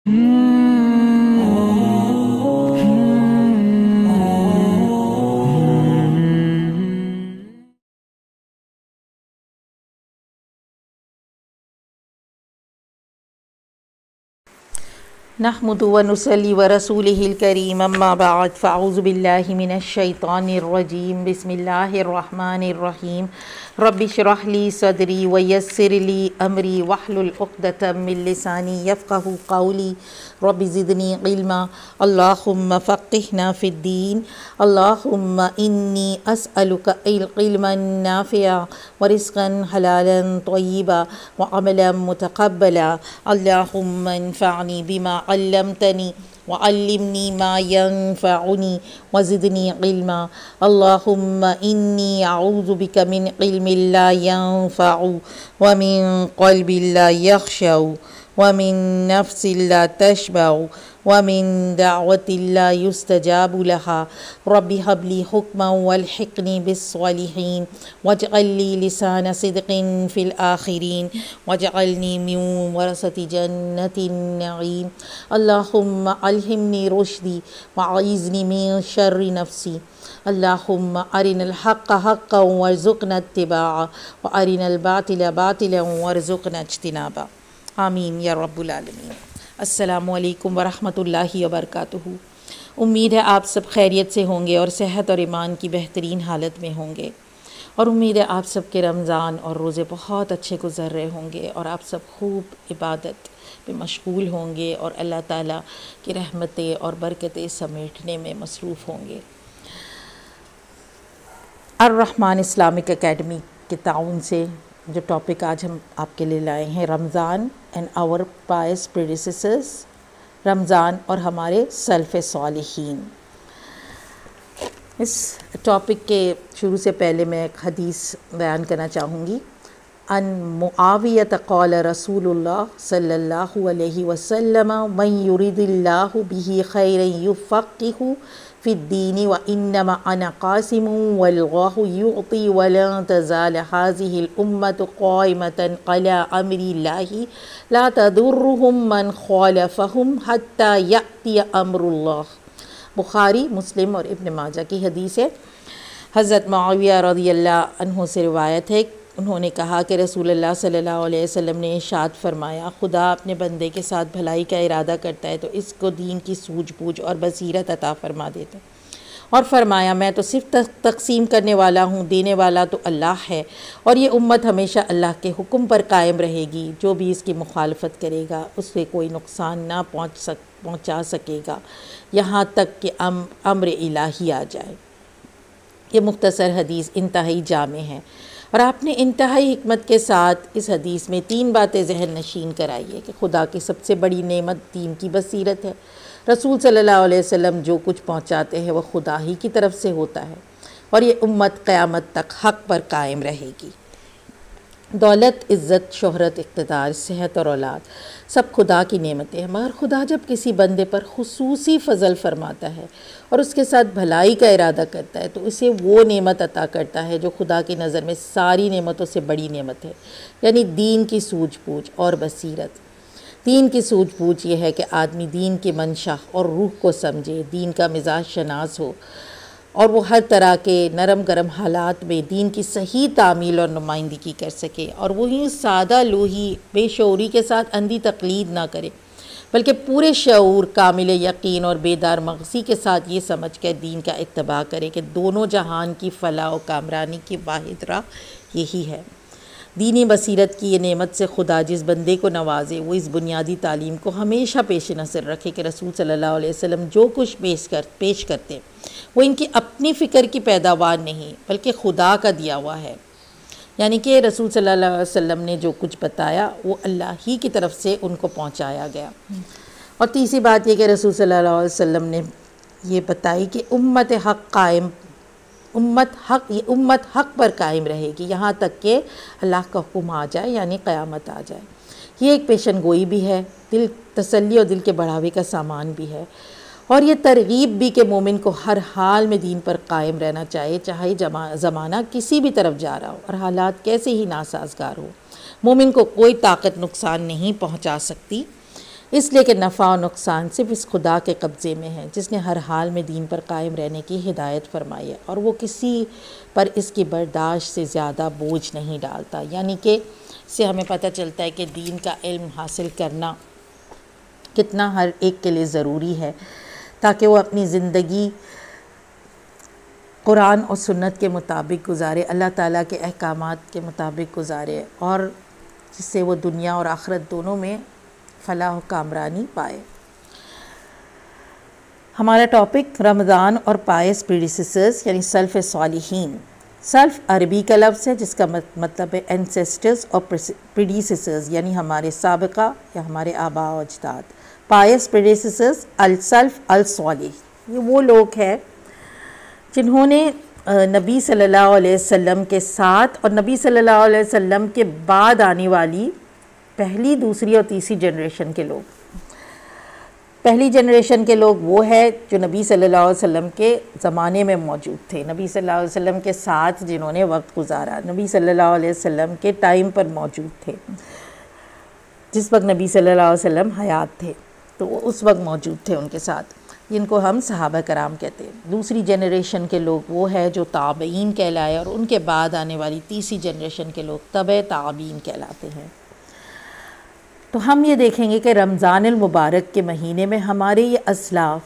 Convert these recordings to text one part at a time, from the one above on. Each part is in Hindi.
नहमदु व नुसल्ली व रसूलिहिल करीम अम्मा बाद फ़अऊज़ु बिल्लाहि मिनश शैतानिर रजीम बिस्मिल्लाहिर रहमानिर रहीम रब्बि इश्रह ली सदरी व यस्सिर ली अमरी वहलुल उक़दतम मिन लिसानी यफ़क़हू क़ौली रब्बि ज़िदनी इल्मा अल्लाहुम्मा फ़क़्हिना फ़िद्दीन अल्लाहुम्मा इन्नी अस्अलुका इल्मन नाफ़िअ व रिज़्क़न हलालन तय्यिबा व अमलन मुतक़ब्बला अल्लाहुम्मा इन्फ़अनी बिमा अल्लमतनी व अल्लिमनी मा यंफ़अनी व ज़िदनी इल्मा अल्लाहुम्मा इन्नी अऊज़ु बिका मिन इल्मिन ला यंफ़अु व मिन क़ल्बिन ला यख़शअ व मिन नफ़्सिन ला तशबअ व मिन दअवतिन ला युस्तजाबु लहा रब्बि हबली हुक्मन वल्हिक़नी बिस्सॉलिहीन वजअल ली लिसाना सिद्क़िन फ़िल आख़िरीन वजअलनी मिन वरसति जन्नतिन नईम अल्लाहुम्मा अल्हिमनी रुश्दी वअइज़नी मिन शर्रि नफ़्सी अल्लाहुम्मा अरिनल हक़्क़ हक़्क़न वरज़ुक़ना इत्तिबाअ व अरिनल बातिला बातिलन वरज़ुक़ना इज्तिनाबा आमीन या रब्बुल आलमीन। अस्सलामु अलैकुम वरहमतुल्लाहि वबरकातुहू। उम्मीद है आप सब खैरियत से होंगे और सेहत और ईमान की बेहतरीन हालत में होंगे, और उम्मीद है आप सब के रमज़ान और रोज़े बहुत अच्छे गुज़र रहे होंगे और आप सब खूब इबादत में मशगूल होंगे और अल्लाह ताला की रहमतें और बरकतें समेटने में मसरूफ़ होंगे। अर्रहमान इस्लामिक एकेडमी के ताउन से जो टॉपिक आज हम आपके लिए लाए हैं, Ramzan and our pious predecessors, Ramzan और हमारे सल्फ़े सालिहीन। इस टॉपिक के शुरू से पहले मैं एक हदीस बयान करना चाहूँगी। अन मुआवियत क़ाल रसूलुल्लाह सल्लल्लाहु अलैहि वसल्लम मन युरिदिल्लाहु बिही खैरन युफ़क़्क़िहु फ़िद्दीन व इन्नमा अना क़ासिमुन वल्लाहु युअति वलन तज़ाल हाज़िहिल उम्मतु क़ाइमतन अला अम्रिल्लाहि ला तदुर्रुहुम मन ख़ालफ़हुम हत्ता यअतिय अम्रुल्लाह। बुखारी, मुस्लिम और इब्न माजा की हदीस है। हज़रत मुआविया रज़ियल्लाहु अन्हु से रिवायत है, उन्होंने कहा कि रसूलुल्लाह सल्लल्लाहु अलैहि वसल्लम ने इरशाद फरमाया, खुदा अपने बंदे के साथ भलाई का इरादा करता है तो इसको दीन की सूझबूझ और बसीरत अता फरमा देता है। और फरमाया, मैं तो सिर्फ तक़सीम करने वाला हूँ, देने वाला तो अल्लाह है, और ये उम्मत हमेशा अल्लाह के हुक्म पर कायम रहेगी। जो भी इसकी मुखालफत करेगा उसे कोई नुकसान ना पहुँचा सकेगा यहाँ तक कि अम्र इलाही आ जाए। ये मुख्तसर हदीस इंतहाई जामे है और आपने इंतहाई हिकमत के साथ इस हदीस में 3 बातें जहन नशीन कराई है कि खुदा की सबसे बड़ी नेमत दीन की बसीरत है। रसूल सल्लल्लाहु अलैहि वसल्लम जो कुछ पहुँचाते हैं वह खुदा ही की तरफ से होता है और ये उम्मत क़यामत तक हक़ पर कायम रहेगी। दौलत, इज़्ज़त, शोहरत, इक़्तिदार, सेहत और औलाद सब खुदा की नेमतें हैं, मगर खुदा जब किसी बंदे पर खुसूसी फ़ज़ल फरमाता है और उसके साथ भलाई का इरादा करता है तो उसे वो नेमत अता करता है जो खुदा की नज़र में सारी नेमतों से बड़ी नेमत है, यानी दीन की सूझबूझ और बसीरत। दीन की सूझबूझ ये है कि आदमी दीन के मंशा और रूह को समझे, दीन का मिजाज शनास हो और वो हर तरह के नरम गरम हालात में दीन की सही तामील और नुमाइंदगी कर सके, और वही सादा लोही बेशऊरी के साथ अंधी तकलीद ना करे, बल्कि पूरे शऊर, कामिल यकीन और बेदार मग़ज़ी के साथ ये समझ कर दीन का इत्तबा करे कि दोनों जहान की फ़लाह और कामरानी की वाहिद राह यही है। दीनी बसीरत की ये नेमत से खुदा जिस बंदे को नवाजे वो इस बुनियादी तालीम को हमेशा पेश नज़र रखे कि रसूल सल्लल्लाहु अलैहि वसल्लम जो कुछ पेश करते वो इनकी अपनी फ़िक्र की पैदावार नहीं बल्कि खुदा का दिया हुआ है, यानी कि रसूल सल्लल्लाहु अलैहि वसल्लम ने जो कुछ बताया वो अल्लाह ही की तरफ से उनको पहुँचाया गया। और तीसरी बात यह कि रसूल सल्लल्लाहु अलैहि वसल्लम ने ये बताई कि उम्मत हक़ पर कायम रहेगी यहाँ तक कि अल्लाह का हुक्म आ जाए, यानी क़यामत आ जाए। ये एक पेशन गोई भी है, दिल तसल्ली और दिल के बढ़ावे का सामान भी है, और ये तरगीब भी कि मोमिन को हर हाल में दीन पर कायम रहना चाहिए, चाहे ज़माना किसी भी तरफ जा रहा हो और हालात कैसे ही नासाजगार हो। मोमिन को कोई ताकत नुकसान नहीं पहुँचा सकती। इसलिए कि नफ़ा और नुकसान सिर्फ इस खुदा के कब्ज़े में है जिसने हर हाल में दीन पर कायम रहने की हिदायत फरमाई है और वो किसी पर इसकी बर्दाश्त से ज़्यादा बोझ नहीं डालता। यानी कि इससे हमें पता चलता है कि दीन का इल्म हासिल करना कितना हर एक के लिए ज़रूरी है ताकि वो अपनी ज़िंदगी कुरान और सुन्नत के मुताबिक गुजारे, अल्लाह ताला के अहकामात के मुताबिक गुजारे और जिससे वो दुनिया और आखिरत दोनों में फलाह कामरानी पाए। हमारा टॉपिक रमज़ान और पायस प्रीडिसेसर्स यानी सल्फ़ सालिहीन। सल्फ़ अरबी का लफ्ज़ है जिसका मतलब है एंसेस्टर्स और प्रीडिसेसर्स यानी हमारे साबिका या हमारे आबा और अजदाद। पायस प्रीडिसेसर्स अल सल्फ़ अल सालिह, ये वो लोग हैं जिन्होंने नबी सल्लल्लाहु अलैहि वसल्लम के साथ और नबी सल्लल्लाहु अलैहि वसल्लम के बाद आने वाली पहली, दूसरी और तीसरी जनरेशन के लोग। पहली जनरेशन के लोग वो है जो नबी सल्लल्लाहु अलैहि वसल्लम के ज़माने में मौजूद थे, नबी सल्लल्लाहु अलैहि वसल्लम के साथ जिन्होंने वक्त गुजारा, नबी सल्लल्लाहु अलैहि वसल्लम के टाइम पर मौजूद थे, जिस वक्त नबी सल्लल्लाहु अलैहि वसल्लम हयात थे तो वो उस वक्त मौजूद थे उनके साथ, जिनको हम सहाबा कराम कहते हैं। दूसरी जनरेशन के लोग वो है जो ताबईन कहलाए और उनके बाद आने वाली तीसरी जनरेशन के लोग तबे ताबीन कहलाते हैं। तो हम ये देखेंगे कि रमज़ान मुबारक के महीने में हमारे असलाफ़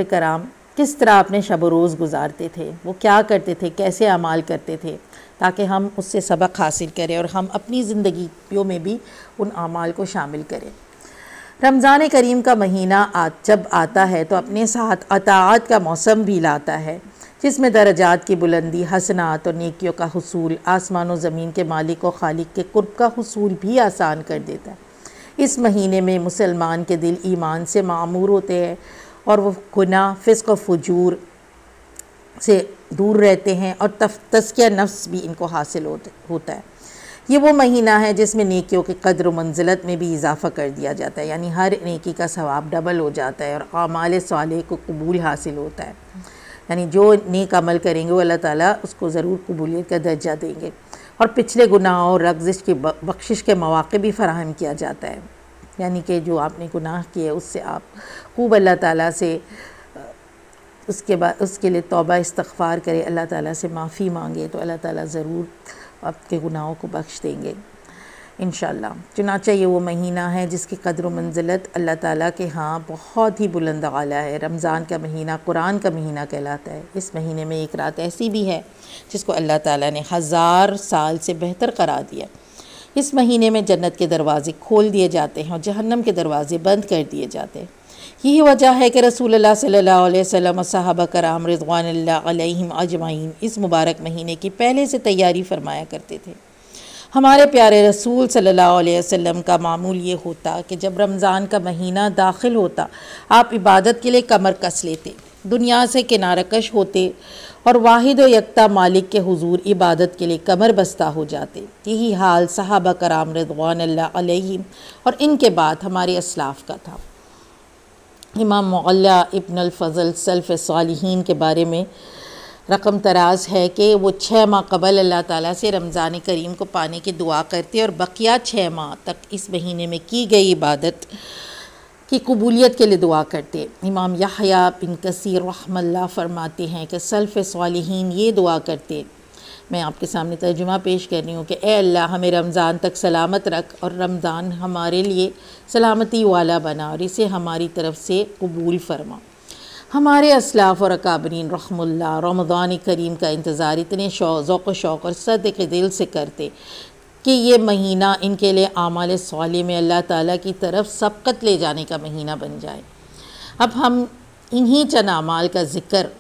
कराम किस तरह अपने शब रोज़ गुजारते थे, वो क्या करते थे, कैसे अमाल करते थे, ताकि हम उससे सबक हासिल करें और हम अपनी ज़िंदगियों में भी उन अमाल को शामिल करें। रमज़ान करीम का महीना जब आता है तो अपने साथ अताअत का मौसम भी लाता है जिसमें दरजात की बुलंदी, हसनात और नेकियों का हुसूल, आसमान और ज़मीन के मालिक और खालिक के कुर्ब का हुसूल भी आसान कर देता है। इस महीने में मुसलमान के दिल ईमान से मामूर होते हैं और वो गुनाह, फ़िस्क़ और फुजूर से दूर रहते हैं और तज़किया नफ्स भी इनको हासिल होता है। ये वो महीना है जिसमें नेकियों के कद्र मंजिलत में भी इजाफ़ा कर दिया जाता है, यानी हर नेकी का सवाब डबल हो जाता है और आमाल सालेह को कबूल हासिल होता है। यानी जो नेक अमल करेंगे वो अल्लाह ताला उसको ज़रूर कबूलियत का दर्जा देंगे और पिछले गुनाहों और रग़्ज़िश की बख्शिश के मौक़े भी फ़राहम किया जाता है। यानी कि जो आपने गुनाह किए उससे आप खूब अल्लाह ताला से उसके बाद उसके लिए तौबा इस्तग़फ़ार करें, अल्लाह ताला से माफ़ी मांगे तो अल्लाह ताला ज़रूर आपके गुनाहों को बख्श देंगे इंशाअल्लाह। चुनांचे ये वो महीना है जिसकी कद्र मंजिलत अल्लाह ताला के यहाँ बहुत ही बुलंद आला है। रमज़ान का महीना कुरान का महीना कहलाता है। इस महीने में एक रात ऐसी भी है जिसको अल्लाह ताला ने 1000 साल से बेहतर करार दिया। इस महीने में जन्नत के दरवाज़े खोल दिए जाते हैं और जहन्नम के दरवाज़े बंद कर दिए जाते हैं। यही वजह है कि रसूलुल्लाह सल्लल्लाहु अलैहि वसल्लम और सहाबा कराम रिज़वानुल्लाह अलैहिम अजमाइन इस मुबारक महीने की पहले से तैयारी फरमाया करते थे। हमारे प्यारे रसूल सल्लल्लाहु अलैहि वसल्लम का मामूल ये होता कि जब रमज़ान का महीना दाखिल होता आप इबादत के लिए कमर कस लेते, दुनिया से किनारकश होते और वाहिद व यकता मालिक के हुजूर इबादत के लिए कमर बस्ता हो जाते। यही हाल सहाबा कराम रिज़वानुल्लाह अलैहिम और इनके बाद हमारे असलाफ़ का था। इमाम मुअल्ला इब्न अल-फ़ज़ल सल्फ़ सालिहीन के बारे में रकम तराज है कि वो 6 माह कबल अल्लाह ताला से रमज़ान करीम को पाने की दुआ करते और बकिया 6 माह तक इस महीने में की गई इबादत की कबूलियत के लिए दुआ करते। इमाम यहया बिन कसीर रहमतुल्लाह फरमाते हैं कि सल्फ़ सालिहीन ये दुआ करते, मैं आपके सामने तर्जुमा पेश कर रही हूँ कि ए अल्लाह हमें रमज़ान तक सलामत रख और रमज़ान हमारे लिए सलामती वाला बना और इसे हमारी तरफ से कबूल फरमा। हमारे असलाफ़ और अकाबरीन रहमुल्लाह रमज़ान करीम का इंतज़ार इतने ज़ौक़ शौक़ और सदक़े दिल से करते कि ये महीना इनके लिए आमाल सालिह में अल्लाह ताला की तरफ सबक़त ले जाने का महीना बन जाए। अब हम इन्हीं चंद आमाल का ज़िक्र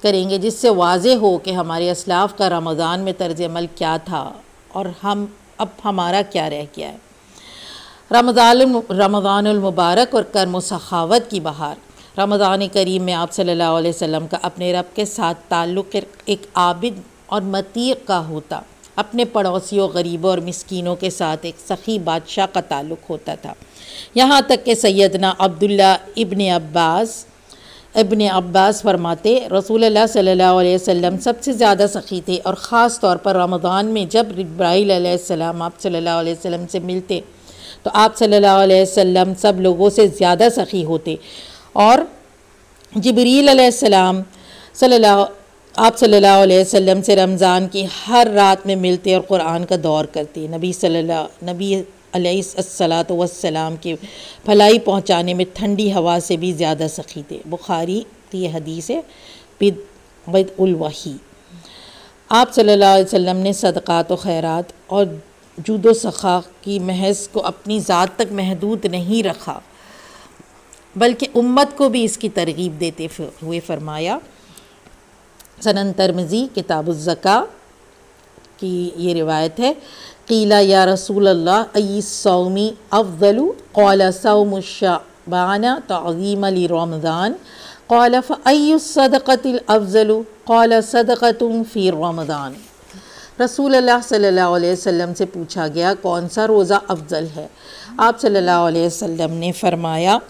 करेंगे जिससे वाज़ेह हो कि हमारे असलाफ़ का रमज़ान में तर्ज़ अमल क्या था और अब हमारा क्या रह गया है। रमज़ानुल मुबारक और कर्म सखावत की बहार। रमज़ान करीम में आप सल्लल्लाहु अलैहि वसल्लम का अपने रब के साथ ताल्लुक़ एक आबिद और मती का होता, अपने पड़ोसियों, गरीबों और मिस्कीनों के साथ एक सखी बादशाह का ताल्लुक़ होता था। यहाँ तक कि सैयदना अब्दुल्ला इब्न अब्बास फरमाते रसूलुल्लाह सल्लल्लाहु अलैहि वसल्लम सबसे ज़्यादा सखी थे और ख़ास तौर पर रमज़ान में जब जिब्राईल अलैहिस्सलाम आप सल्लल्लाहु अलैहि वसल्लम से मिलते तो आप सल्लल्लाहु अलैहि वसल्लम सब लोगों से ज़्यादा सखी होते। और जिब्रील अलैहिस्सलाम आप सल्लल्लाहु अलैहि वसल्लम से रमज़ान की हर रात में मिलते और क़ुरान का दौर करते। नबी अलैहिस्सलातु वस्सलाम के भलाई पहुँचाने में ठंडी हवा से भी ज़्यादा सखी थे। बुखारी की ये हदीस है बिदउल वही। आप सल्लल्लाहु अलैहि वसल्लम ने सदक़ात व खैरात और जूदो सखा की महज़ को अपनी ज़ात तक महदूद नहीं रखा, बल्कि उम्मत को भी इसकी तरगीब देते हुए फरमाया। सनन तिरमिज़ी किताबुज़्ज़का की ये रिवायत है, क़ीला या रसूल अल्लाह अय्युस्सौमी अफ़ज़लु क़ाला सौमुश्शअबान तअज़ीमन लिरमज़ान क़ाला फ़अय्युस्सदक़तिल अफ़ज़लु क़ाला सदक़तुन फ़ी रमज़ान। रसूल अल्लाह सल्लल्लाहु अलैहि वसल्लम से पूछा गया कौन सा रोज़ा अफ़ज़ल है। आप सल्लल्लाहु अलैहि वसल्लम ने फ़रमाया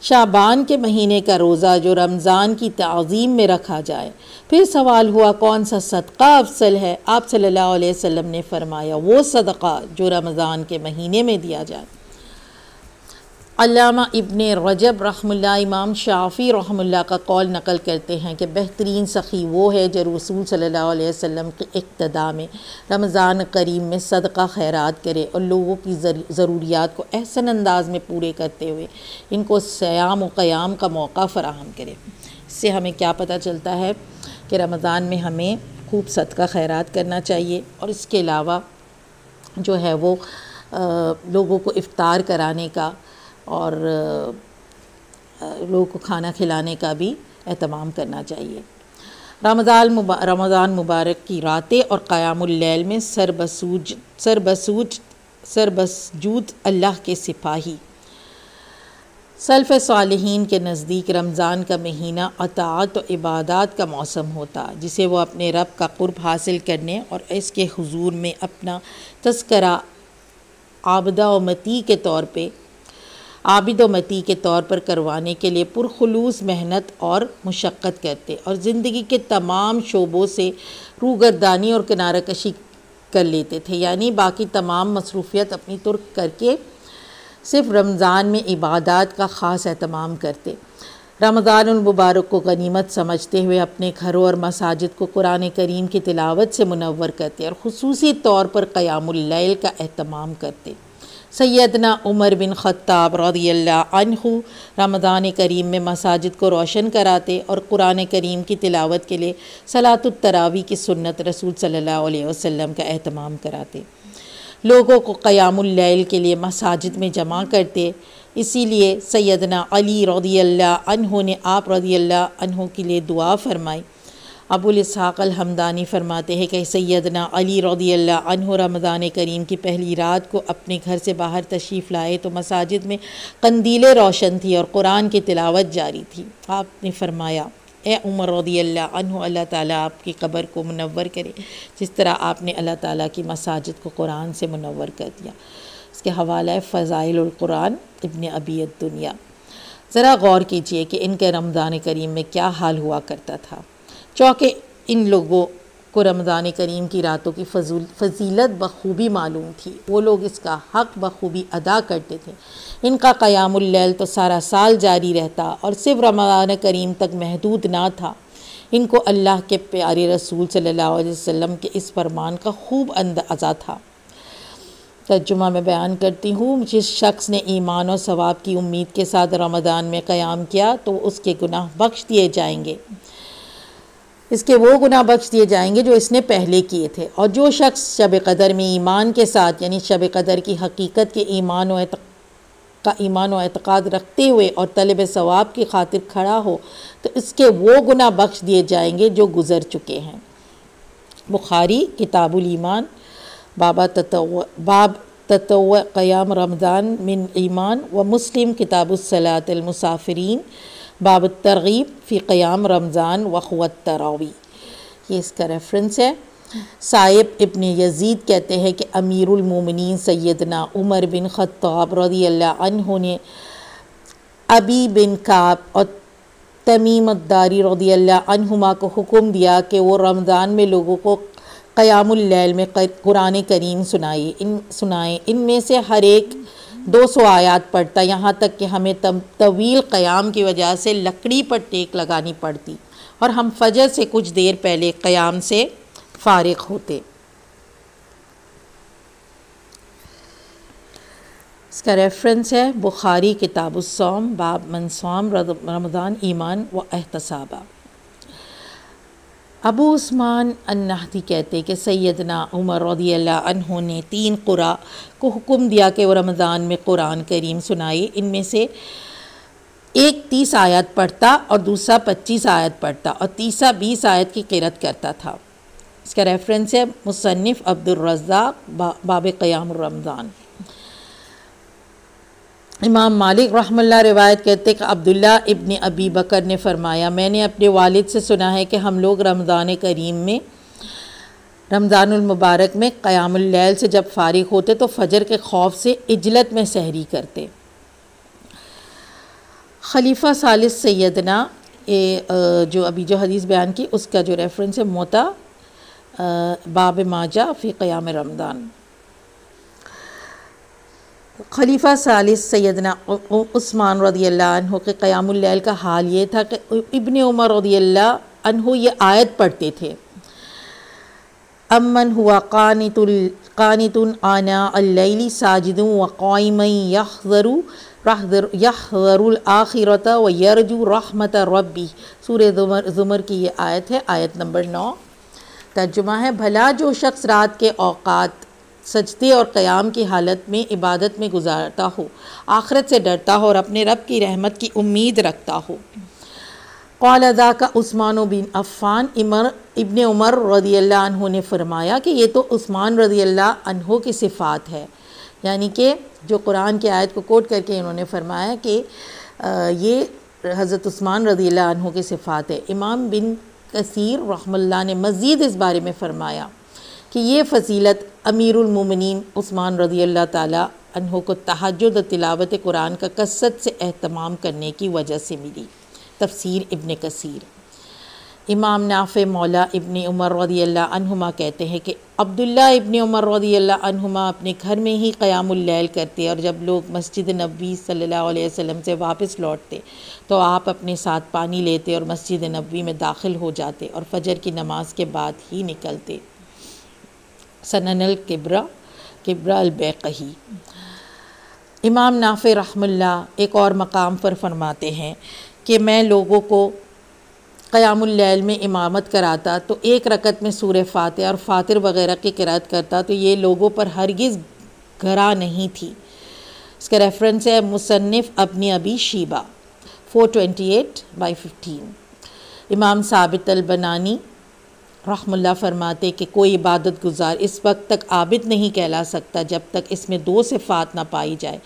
शाबान के महीने का रोज़ा जो रमज़ान की ताज़ीम में रखा जाए। फिर सवाल हुआ कौन सा सदक़ा अफ़ज़ल है। आप सल्लल्लाहु अलैहि वसल्लम ने फ़रमाया वो सदक़ा जो रमज़ान के महीने में दिया जाए। अल्लामा इब्ने रजब रहमुल्लाह इमाम शाफ़ी रहमुल्लाह का कौल नकल करते हैं कि बेहतरीन सखी वो है जो रसूल सल्लल्लाहु अलैहि वसल्लम की इक़्तिदा में रमज़ान करीम में सदका खैरात करे और लोगों की ज़रूरियात को एहसन अंदाज में पूरे करते हुए इनको सयाम व क़याम का मौका फ़राहम करे। इससे हमें क्या पता चलता है कि रमज़ान में हमें खूब सदका खैरात करना चाहिए और इसके अलावा जो है वो लोगों को इफ़्तार कराने का और लोगों को खाना खिलाने का भी एहतमाम करना चाहिए। रमज़ान मुबारक की रातें और क़यामुल लैल में सरबसूज अल्लाह के सिपाही सल्फ़ सालिहीन के नज़दीक रमज़ान का महीना अताअत व इबादत का मौसम होता, जिसे वो अपने रब का क़ुर्ब हासिल करने और इसके हुज़ूर में अपना तज़किरा आबिद व मती के तौर पर करवाने के लिए पुरखुलूस मेहनत और मुशक्क़त करते और ज़िंदगी के तमाम शोबों से रूगर्दानी और किनारा कशी कर लेते थे। यानी बाकी तमाम मसरूफ़ियत अपनी तुर्क करके सिर्फ़ रमज़ान में इबादत का ख़ास एहतमाम करते। रमज़ानुल मुबारक को गनीमत समझते हुए अपने घरों और मसाजिद को कुरान करीम की तिलावत से मुनव्वर करते और ख़ुसूसी तौर पर क़यामुल लैल का एहतमाम करते। सैयदना उमर बिन ख़त्ताब रज़ियल्लाहु अन्हु रमज़ान करीम में मसाजिद को रोशन कराते और कुरान करीम की तिलावत के लिए सलातुत तरावी की सुन्नत रसूल सल्लल्लाहु अलैहि वसल्लम का एहतमाम कराते। लोगों को क़यामुल लैल के लिए मसाजिद में जमा करते। इसीलिए सैयदना अली रज़ियल्लाहु अन्हु ने आप रज़ियल्लाहु अन्हु के लिए दुआ फरमाई। अबुल इसहाक़ अल हमदानी फरमाते हैं कि सैयदना अली रज़ियल्लाहु अन्हु रमज़ान करीम की पहली रात को अपने घर से बाहर तशरीफ़ लाए तो मसाजिद में कंदीलें रोशन थी और कुरान की तिलावत जारी थी। आपने फरमाया ए उमर रज़ियल्लाहु अन्हु अल्लाह ताला आपकी कब्र को मुनव्वर करे जिस तरह आपने अल्लाह ताला की मसाजिद को कुरान से मुनव्वर कर दिया। इसके हवाला है फ़ज़ाइलुल कुरान इब्ने अबी दुनिया। ज़रा गौर कीजिए कि इनके रमज़ान करीम में क्या हाल हुआ करता था। चूँकि इन लोगों को रमज़ान करीम की रातों की फ़जीलत बखूबी मालूम थी, वो लोग इसका हक़ बखूबी अदा करते थे। इनका क़यामुल लैल तो सारा साल जारी रहता और सिर्फ़ रमज़ान करीम तक महदूद ना था। इनको अल्लाह के प्यारे रसूल सल्लल्लाहु अलैहि वसल्लम के इस फरमान का खूब अंदाज़ा था। तर्जुमा में बयान करती हूँ, जिस शख्स ने ईमान और सवाब की उम्मीद के साथ रमज़ान में क़याम किया तो उसके गुनाह बख्श दिए जाएंगे, इसके वो गुनाह बख्श दिए जाएंगे जो इसने पहले किए थे। और जो शख्स शब क़दर में ईमान के साथ यानी शब क़दर की हकीकत के ईमान व एतक़ाद रखते हुए और तलब सवाब की खातिर खड़ा हो तो इसके वो गुनाह बख्श दिए जाएंगे जो गुज़र चुके हैं। बुखारी किताबुल ईमान बाब ततव्वुअ क़याम रमज़ान मिन ईमान व मुस्लिम किताबुस सलातिल मुसाफिरीन बाब तरग़ीब फ़ी क़याम रमज़ान व ख़ुव्वत तरावी। ये इसका रेफरेंस है। साइब इब्न यज़ीद कहते हैं कि अमीरुल मोमिनीन सैयदना उमर बिन ख़त्ताब रज़ियल्लाहु अन्हु ने अबी बिन काब और तमीम अद्दारी रज़ियल्लाहु अन्हुमा को हुक्म दिया कि वो रमज़ान में लोगों को क़यामुल लैल में कुरान करीम सुनाएं। इनमें से हर एक 200 आयत पढ़ता, यहाँ तक कि हमें तवील क़याम की वजह से लकड़ी पर टेक लगानी पड़ती और हम फजर से कुछ देर पहले क़याम से फ़ारिग होते। इसका रेफरेंस है बुखारी किताबुस्सौम बाब मन सौम रमज़ान ईमान व एहतसाबा। अबू उस्मान अन्नहदी कहते कि सैयदना उमर रज़ियल्लाहु अन्हु ने 3 क़ुरा को हुक्म दिया कि वो रमज़ान में कुरान करीम सुनाए। इनमें से एक 30 आयत पढ़ता और दूसरा 25 आयत पढ़ता और तीसरा 20 आयत की क़िरात करता था। इसका रेफरेंस है मुसन्निफ़ अब्दुर रज़्ज़ाक़ बाब क़याम रमज़ान। इमाम मालिक रहमतुल्लाह रिवायत करते कि अब्दुल्ला इब्न अबी बकर ने फ़रमाया, मैंने अपने वालिद से सुना है कि हम लोग रमज़ान करीम में रमज़ानुल मुबारक में क़यामुल लैल से जब फ़ारिग होते तो फ़जर के खौफ से इजलत में सहरी करते। खलीफ़ा सालिस सैयदना जो अभी जो हदीस बयान की उसका जो रेफरेंस है मोता बाब माजा फ़ी क़याम रमज़ान। खलीफ़ा सालिस सैयदना उस्मान रज़ियल्लाहु अन्हु के क़यामुल लैल का हाल ये था कि इब्न उमर रज़ियल्लाहु अन्हु ये आयत पढ़ते थे, अम्मन हुआ कानितुन आना अल-लैली साजिदुन व क़ाइमन यहज़रुल आखिरत व यरजू रहमत रब्बी। सूरह ज़ुमर की ये आयत है, आयत नंबर 9। तर्जुमा है, भला जो शख्स रात के औक़ात सजदे और क़याम की हालत में इबादत में गुजारता हो, आखिरत से डरता हो और अपने रब की रहमत की उम्मीद रखता हो। क़ाल ज़ाका उस्मान बिन अफ़्फ़ान, इब्न उमर रज़ियल्लाहु अन्हु ने फ़रमाया कि ये तो उस्मान रज़ियल्लाहु अन्हु की सिफ़ात है, यानी कि जो कुरान की आयत को कोट करके इन्होंने फ़रमाया कि ये हज़रत उस्मान रज़ियल्लाहु अन्हु की सिफ़ात है। इमाम बिन कसीर रहमतुल्लाह ने मज़ीद इस बारे में फ़रमाया कि ये फ़जीलत अमीरुल मोमिनीन उस्मान रज़ियल्लाहु ताला अन्हु को तहज्जुद और तिलावत कुरान का कसरत से एहतमाम करने की वजह से मिली। तफ़सीर इब्न कसीर। इमाम नाफ़े मौला इब्न उमर रज़ियल्लाहु अन्हुमा कहते हैं कि अब्दुल्ला इब्न उमर रज़ियल्लाहु अन्हुमा अपने घर में ही क़यामुल लैल करते और जब लोग मस्जिद नबवी सल्लल्लाहु अलैहि वसल्लम से वापस लौटते तो आप अपने साथ पानी लेते और मस्जिद नबवी में दाखिल हो जाते और फ़जर की नमाज के बाद ही निकलते। सननल किब्रा अल-बैक़ही। इमाम नाफ़े रहमतुल्लाह एक और मकाम पर फरमाते हैं कि मैं लोगों को क़यामुल लैल में इमामत कराता तो एक रकत में सूरह फ़ातिहा और फ़ातिर वग़ैरह की क़िराअत करता तो ये लोगों पर हरगिज़ घरा नहीं थी। इसका रेफरेंस है मुसन्निफ़ अपनी अबी शीबा 428/15। इमाम साबित अल-बनानी रहमुल्लाह फरमाते कि कोई इबादत गुजार इस वक्त तक आबिद नहीं कहला सकता जब तक इसमें 2 सिफ़ात ना पाई जाए,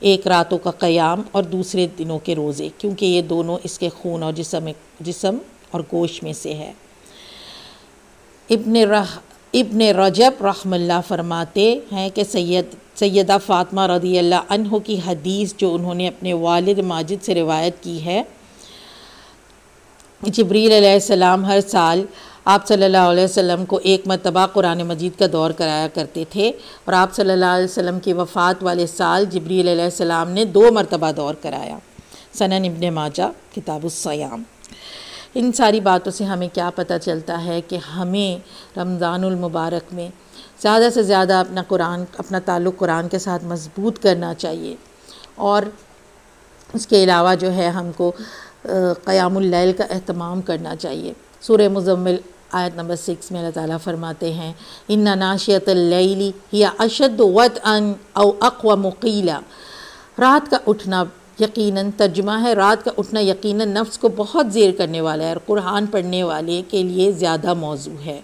एक रातों का क़याम और दूसरे दिनों के रोज़े, क्योंकि ये दोनों इसके खून और जिस्म और गोश्त में से है। इब्न रजब रहमुल्लाह फरमाते हैं कि सैयदा फ़ातिमा रज़ियल्लाहु अन्हु की हदीस जो उन्होंने अपने वालिद माजिद से रिवायत की है, जिब्रील अलैहिस्सलाम हर साल आप सल्लल्लाहु अलैहि वसल्लम को एक मरतबा कुरान मजीद का दौर कराया करते थे और आप सल्लल्लाहु अलैहि वसल्लम की वफ़ात वाले साल जिब्रील अलैहिस्सलाम ने 2 मरतबा दौर कराया। सनन इब्न माजा किताबुस्सयाम। इन सारी बातों से हमें क्या पता चलता है कि हमें रमज़ानुल मुबारक में ज़्यादा से ज़्यादा अपना ताल्लुक़ कुरान के साथ मज़बूत करना चाहिए और उसके अलावा जो है हमको क़यामुल लैल का एहतमाम करना चाहिए। सूरह मुज़म्मिल आयत नंबर 6 में अल्लाह ताला फरमाते हैं, इन्ना नाशियतल लैली हिया अशद्दु वतअन औ अक़वमु क़ीला। रात का उठना यकीनन, तर्जुमा है रात का उठना यकीनन नफ्स को बहुत ज़ेर करने वाला है और कुरान पढ़ने वाले के लिए ज़्यादा मौजू है।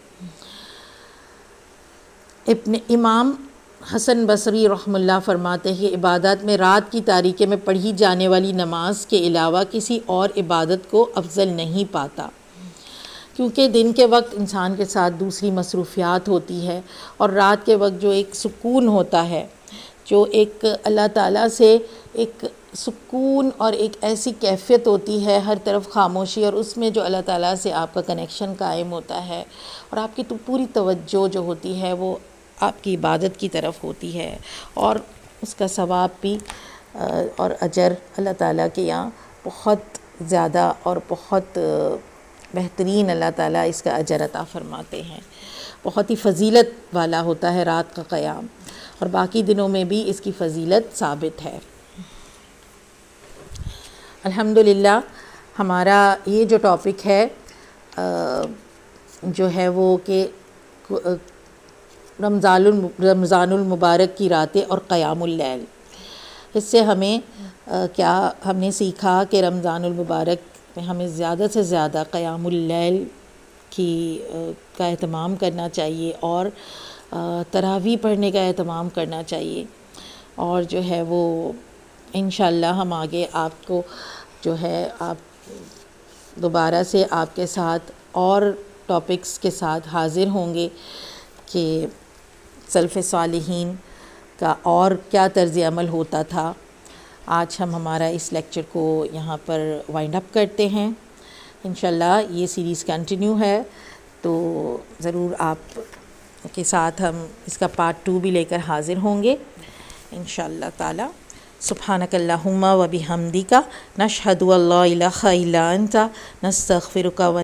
इमाम हसन बसरी रहमुल्लाह फरमाते हैं कि इबादत में रात की तारीकी में पढ़ी जाने वाली नमाज के अलावा किसी और इबादत को अफजल नहीं पाता, क्योंकि दिन के वक्त इंसान के साथ दूसरी मसरूफ़ियात होती है और रात के वक्त जो एक सुकून होता है, जो एक अल्लाह ताला से एक सुकून और एक ऐसी कैफ़ियत होती है, हर तरफ खामोशी और उसमें जो अल्लाह ताला से आपका कनेक्शन कायम होता है और आपकी तो पूरी तवज्जो जो होती है वो आपकी इबादत की तरफ होती है और उसका सवाब भी और अजर अल्लाह ताला के यहाँ बहुत ज़्यादा और बहुत बेहतरीन अल्लाह ताला इसका अजर अता फ़रमाते हैं। बहुत ही फ़जीलत वाला होता है रात का क़याम, और बाकी दिनों में भी इसकी फ़जीलत साबित है। अल्हम्दुलिल्लाह हमारा ये जो टॉपिक है जो है वो कि रमज़ानुल मुबारक की रातें और क़यामुल लैल। इससे हमें क्या हमने सीखा कि रमज़ानुल मुबारक में हमें ज़्यादा से ज़्यादा क़यामुल लैल का एहतमाम करना चाहिए और तरावी पढ़ने का एहतमाम करना चाहिए। और जो है वो इंशाअल्लाह हम आगे आपको जो है आप दोबारा से आपके साथ और टॉपिक्स के साथ हाज़िर होंगे कि सल्फ़ सालिहीन का और क्या तर्ज़ अमल होता था। आज हम हमारा इस लेक्चर को यहाँ पर वाइंड अप करते हैं। इंशाअल्लाह ये सीरीज़ कंटिन्यू है, तो ज़रूर आप के साथ हम इसका पार्ट 2 भी लेकर हाज़िर होंगे इंशाअल्लाह ताला। सुब्हानकल्लाहुम्मा व बिहम्दिका नशहदु अल्ला इलाहा इल्ला अंता नस्तगफिरुका व